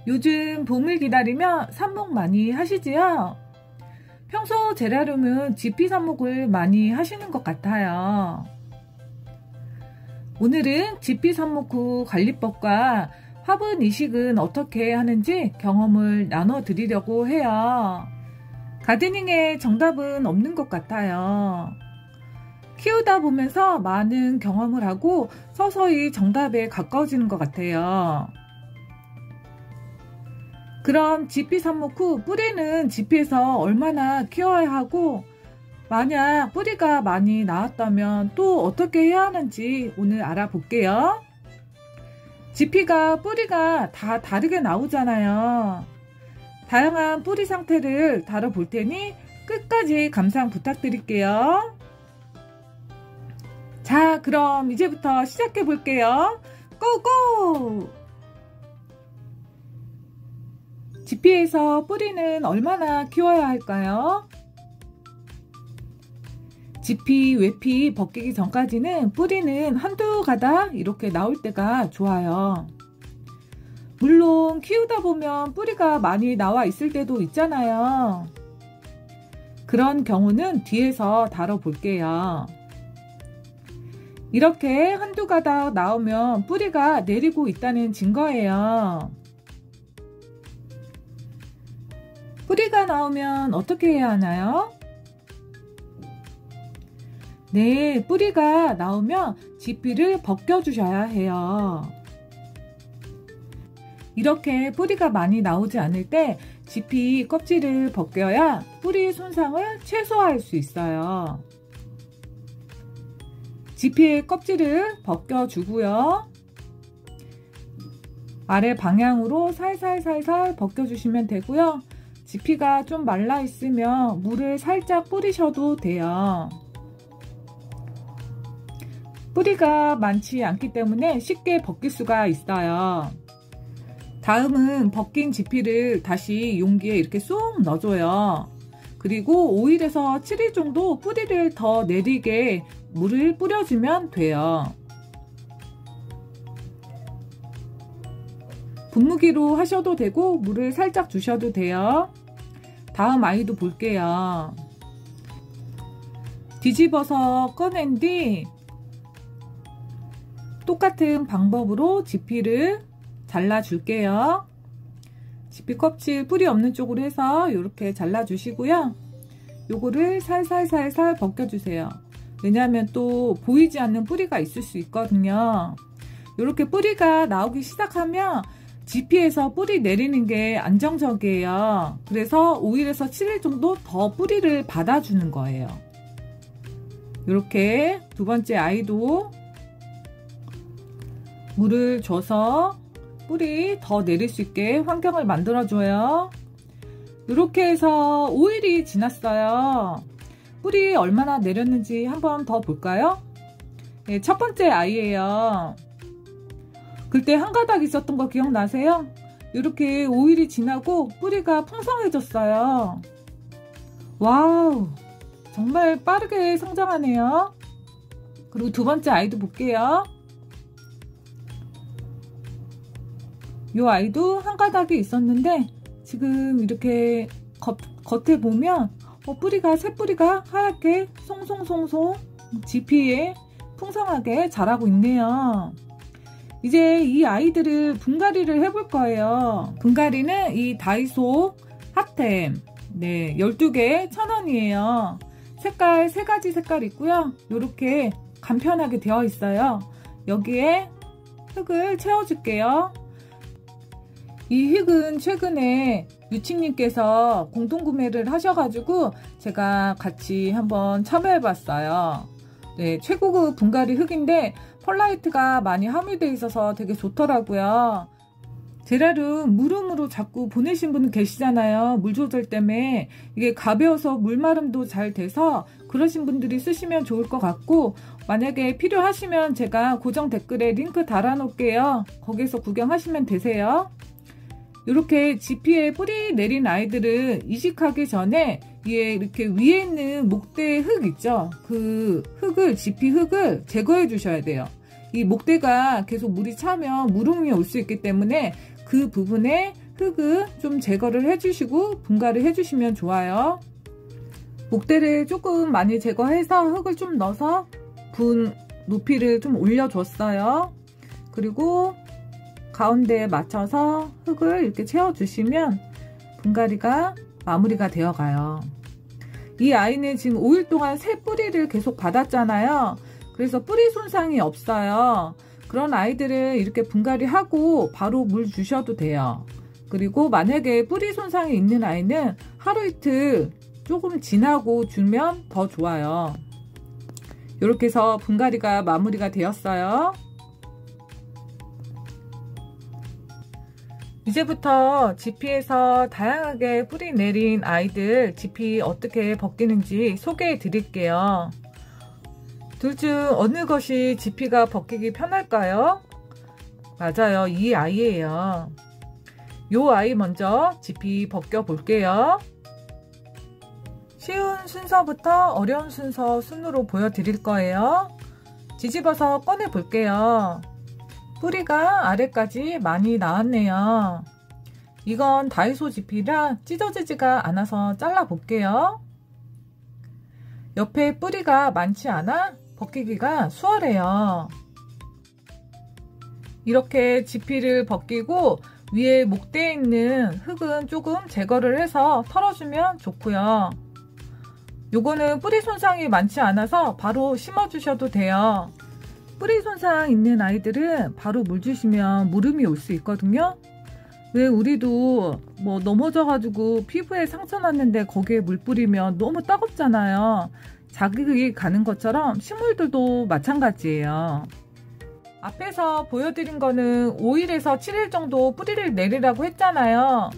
요즘 봄을 기다리며 삽목 많이 하시지요? 평소 제라늄은 지피 삽목을 많이 하시는 것 같아요. 오늘은 지피 삽목 후 관리법과 화분 이식은 어떻게 하는지 경험을 나눠 드리려고 해요. 가드닝에 정답은 없는 것 같아요. 키우다 보면서 많은 경험을 하고 서서히 정답에 가까워지는 것 같아요. 그럼 지피 삽목 후 뿌리는 지피에서 얼마나 키워야 하고, 만약 뿌리가 많이 나왔다면 또 어떻게 해야 하는지 오늘 알아볼게요. 지피가 뿌리가 다 다르게 나오잖아요. 다양한 뿌리 상태를 다뤄볼 테니 끝까지 감상 부탁드릴게요. 자, 그럼 이제부터 시작해 볼게요. 고고! 지피에서 뿌리는 얼마나 키워야 할까요? 지피, 외피 벗기기 전까지는 뿌리는 한두 가닥 이렇게 나올 때가 좋아요. 물론 키우다 보면 뿌리가 많이 나와 있을 때도 있잖아요. 그런 경우는 뒤에서 다뤄볼게요. 이렇게 한두 가닥 나오면 뿌리가 내리고 있다는 증거예요. 뿌리가 나오면 어떻게 해야 하나요? 네, 뿌리가 나오면 지피를 벗겨주셔야 해요. 이렇게 뿌리가 많이 나오지 않을 때 지피 껍질을 벗겨야 뿌리 손상을 최소화할 수 있어요. 지피의 껍질을 벗겨주고요. 아래 방향으로 살살살살 벗겨주시면 되고요. 지피가 좀 말라 있으면 물을 살짝 뿌리셔도 돼요. 뿌리가 많지 않기 때문에 쉽게 벗길 수가 있어요. 다음은 벗긴 지피를 다시 용기에 이렇게 쏙 넣어줘요. 그리고 5일에서 7일 정도 뿌리를 더 내리게 물을 뿌려주면 돼요. 분무기로 하셔도 되고 물을 살짝 주셔도 돼요. 다음 아이도 볼게요. 뒤집어서 꺼낸 뒤 똑같은 방법으로 지피를 잘라줄게요. 지피 껍질 뿌리 없는 쪽으로 해서 이렇게 잘라주시고요. 요거를 살살살살 벗겨주세요. 왜냐하면 또 보이지 않는 뿌리가 있을 수 있거든요. 이렇게 뿌리가 나오기 시작하면 지피에서 뿌리 내리는 게 안정적이에요. 그래서 5일에서 7일 정도 더 뿌리를 받아주는 거예요. 이렇게 두 번째 아이도 물을 줘서 뿌리 더 내릴 수 있게 환경을 만들어줘요. 이렇게 해서 5일이 지났어요. 뿌리 얼마나 내렸는지 한번 더 볼까요? 네, 첫 번째 아이예요. 그때 한 가닥 있었던 거 기억나세요? 이렇게 5일이 지나고 뿌리가 풍성해졌어요. 와우, 정말 빠르게 성장하네요. 그리고 두 번째 아이도 볼게요. 이 아이도 한 가닥이 있었는데 지금 이렇게 겉에 보면 뿌리가 새뿌리가 하얗게 송송송송 지피에 풍성하게 자라고 있네요. 이제 이 아이들을 분갈이를 해볼 거예요. 분갈이는 이 다이소 핫템 12개 1,000원이에요. 색깔 3가지 색깔 있고요. 이렇게 간편하게 되어 있어요. 여기에 흙을 채워줄게요. 이 흙은 최근에 유치님께서 공동구매를 하셔가지고 제가 같이 한번 참여해봤어요. 네, 최고급 분갈이 흙인데 펄라이트가 많이 함유되어 있어서 되게 좋더라고요. 제라늄 물음으로 자꾸 보내신 분 계시잖아요. 물 조절 때문에 이게 가벼워서 물마름도 잘 돼서 그러신 분들이 쓰시면 좋을 것 같고, 만약에 필요하시면 제가 고정 댓글에 링크 달아 놓을게요. 거기서 구경하시면 되세요. 이렇게 지피에 뿌리 내린 아이들은 이식하기 전에 이렇게 위에 있는 목대 흙 있죠? 그 흙을, 지피 흙을 제거해 주셔야 돼요. 이 목대가 계속 물이 차면 물음이 올 수 있기 때문에 그 부분에 흙은 좀 제거를 해주시고 분갈이 해주시면 좋아요. 목대를 조금 많이 제거해서 흙을 좀 넣어서 분 높이를 좀 올려줬어요. 그리고 가운데에 맞춰서 흙을 이렇게 채워주시면 분갈이가 마무리가 되어 가요. 이 아이는 지금 5일 동안 새 뿌리를 계속 받았잖아요. 그래서 뿌리 손상이 없어요. 그런 아이들은 이렇게 분갈이하고 바로 물 주셔도 돼요. 그리고 만약에 뿌리 손상이 있는 아이는 하루 이틀 조금 지나고 주면 더 좋아요. 이렇게 해서 분갈이가 마무리가 되었어요. 이제부터 지피에서 다양하게 뿌리 내린 아이들 지피 어떻게 벗기는지 소개해 드릴게요. 둘 중 어느 것이 지피가 벗기기 편할까요? 맞아요, 이 아이예요. 요 아이 먼저 지피 벗겨 볼게요. 쉬운 순서부터 어려운 순으로 보여드릴 거예요. 뒤집어서 꺼내 볼게요. 뿌리가 아래까지 많이 나왔네요. 이건 다이소 지피라 찢어지지가 않아서 잘라 볼게요. 옆에 뿌리가 많지 않아 벗기기가 수월해요. 이렇게 지피를 벗기고 위에 목대에 있는 흙은 조금 제거를 해서 털어주면 좋고요. 요거는 뿌리 손상이 많지 않아서 바로 심어 주셔도 돼요. 뿌리 손상 있는 아이들은 바로 물 주시면 물음이 올 수 있거든요. 왜 우리도 뭐 넘어져 가지고 피부에 상처 났는데 거기에 물 뿌리면 너무 따갑잖아요. 자극이 가는 것처럼 식물들도 마찬가지예요. 앞에서 보여드린 거는 5일에서 7일 정도 뿌리를 내리라고 했잖아요.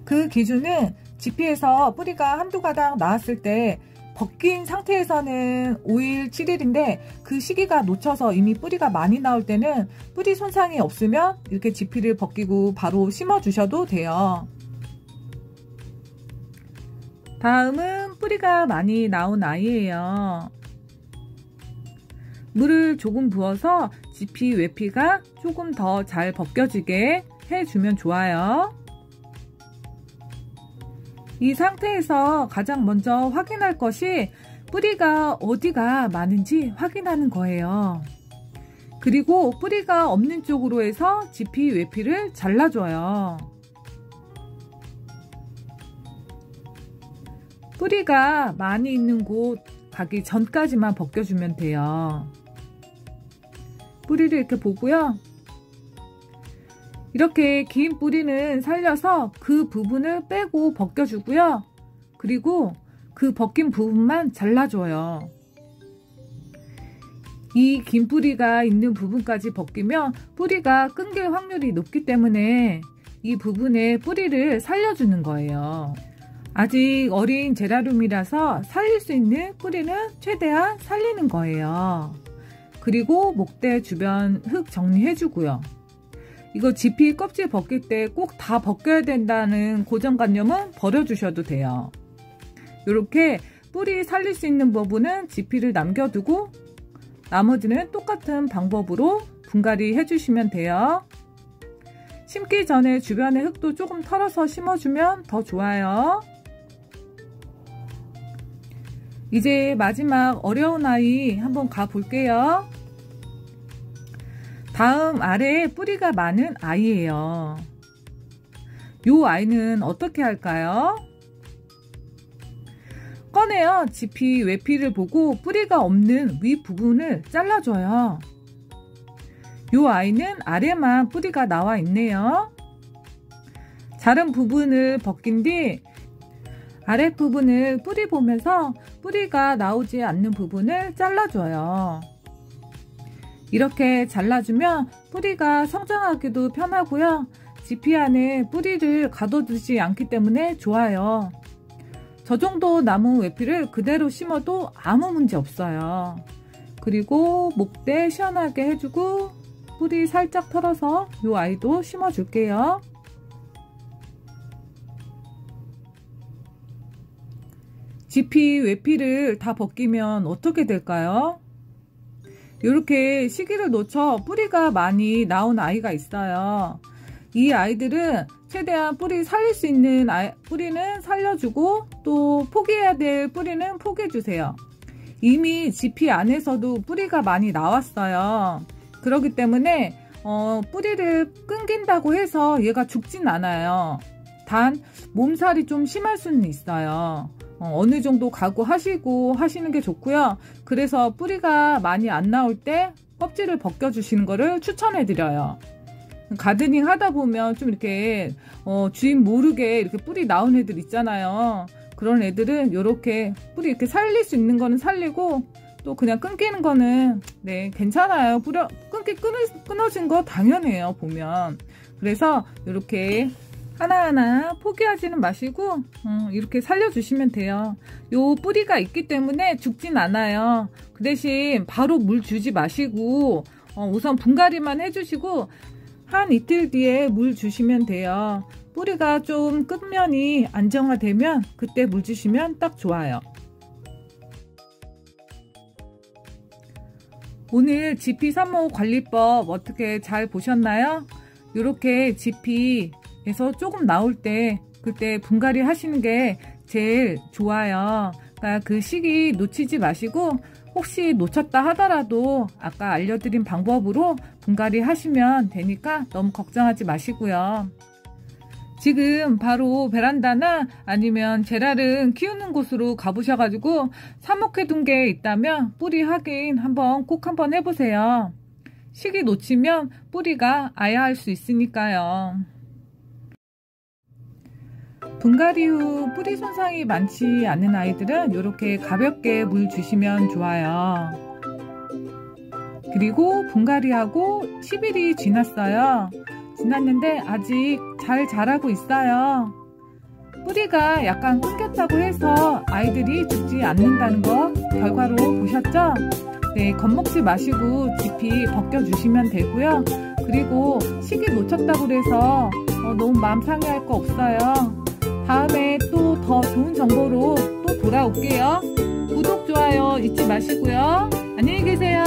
그 기준은 지피에서 뿌리가 한두 가닥 나왔을 때 벗긴 상태에서는 5일, 7일인데 그 시기가 놓쳐서 이미 뿌리가 많이 나올 때는 뿌리 손상이 없으면 이렇게 지피를 벗기고 바로 심어 주셔도 돼요. 다음은 뿌리가 많이 나온 아이예요. 물을 조금 부어서 지피 외피가 조금 더 잘 벗겨지게 해주면 좋아요. 이 상태에서 가장 먼저 확인할 것이 뿌리가 어디가 많은지 확인하는 거예요. 그리고 뿌리가 없는 쪽으로 해서 지피 외피를 잘라줘요. 뿌리가 많이 있는 곳 가기 전까지만 벗겨주면 돼요. 뿌리를 이렇게 보고요. 이렇게 긴 뿌리는 살려서 그 부분을 빼고 벗겨주고요. 그리고 그 벗긴 부분만 잘라줘요. 이 긴 뿌리가 있는 부분까지 벗기면 뿌리가 끊길 확률이 높기 때문에 이 부분에 뿌리를 살려주는 거예요. 아직 어린 제라늄이라서 살릴 수 있는 뿌리는 최대한 살리는 거예요. 그리고 목대 주변 흙 정리해주고요. 이거 지피 껍질 벗길 때 꼭 다 벗겨야 된다는 고정관념은 버려주셔도 돼요. 이렇게 뿌리 살릴 수 있는 부분은 지피를 남겨두고 나머지는 똑같은 방법으로 분갈이 해주시면 돼요. 심기 전에 주변에 흙도 조금 털어서 심어주면 더 좋아요. 이제 마지막 어려운 아이 한번 가볼게요. 다음 아래에 뿌리가 많은 아이예요. 이 아이는 어떻게 할까요? 꺼내요. 지피 외피를 보고 뿌리가 없는 윗부분을 잘라줘요. 이 아이는 아래만 뿌리가 나와 있네요. 자른 부분을 벗긴 뒤 아랫부분을 뿌리 보면서 뿌리가 나오지 않는 부분을 잘라줘요. 이렇게 잘라주면 뿌리가 성장하기도 편하고요. 지피 안에 뿌리를 가둬두지 않기 때문에 좋아요. 저 정도 남은 외피를 그대로 심어도 아무 문제 없어요. 그리고 목대 시원하게 해주고 뿌리 살짝 털어서 이 아이도 심어줄게요. 지피 외피를 다 벗기면 어떻게 될까요? 이렇게 시기를 놓쳐 뿌리가 많이 나온 아이가 있어요. 이 아이들은 최대한 뿌리 살릴 수 있는 뿌리는 살려주고 또 포기해야 될 뿌리는 포기해주세요. 이미 지피 안에서도 뿌리가 많이 나왔어요. 그렇기 때문에 뿌리를 끊긴다고 해서 얘가 죽진 않아요. 단 몸살이 좀 심할 수는 있어요. 어느 정도 각오하시고 하시는 게 좋고요. 그래서 뿌리가 많이 안 나올 때 껍질을 벗겨주시는 거를 추천해 드려요. 가드닝 하다 보면 좀 이렇게 주인 모르게 이렇게 뿌리 나온 애들 있잖아요. 그런 애들은 이렇게 뿌리 이렇게 살릴 수 있는 거는 살리고 또 그냥 끊기는 거는 네 괜찮아요. 끊어진 거 당연해요 보면. 그래서 이렇게 하나하나 포기하지는 마시고 이렇게 살려주시면 돼요. 요 뿌리가 있기 때문에 죽진 않아요. 그 대신 바로 물 주지 마시고 우선 분갈이만 해주시고 한 이틀 뒤에 물 주시면 돼요. 뿌리가 좀 끝면이 안정화되면 그때 물 주시면 딱 좋아요. 오늘 지피 산모 관리법 어떻게 잘 보셨나요? 이렇게 지피에서 조금 나올 때 그때 분갈이 하시는 게 제일 좋아요. 그러니까 그 시기 놓치지 마시고 혹시 놓쳤다 하더라도 아까 알려드린 방법으로 분갈이 하시면 되니까 너무 걱정하지 마시고요. 지금 바로 베란다나 아니면 제라름 키우는 곳으로 가보셔가지고 삽목해둔 게 있다면 뿌리 확인 꼭 한번 해보세요. 시기 놓치면 뿌리가 아야할 수 있으니까요. 분갈이 후 뿌리 손상이 많지 않은 아이들은 이렇게 가볍게 물 주시면 좋아요. 그리고 분갈이하고 10일이 지났는데 아직 잘 자라고 있어요. 뿌리가 약간 끊겼다고 해서 아이들이 죽지 않는다는 거 결과로 보셨죠? 네, 겁먹지 마시고 지피 벗겨주시면 되고요. 그리고 시기 놓쳤다고 해서 너무 마음 상해할 거 없어요. 다음에 또 더 좋은 정보로 또 돌아올게요. 구독, 좋아요 잊지 마시고요. 안녕히 계세요.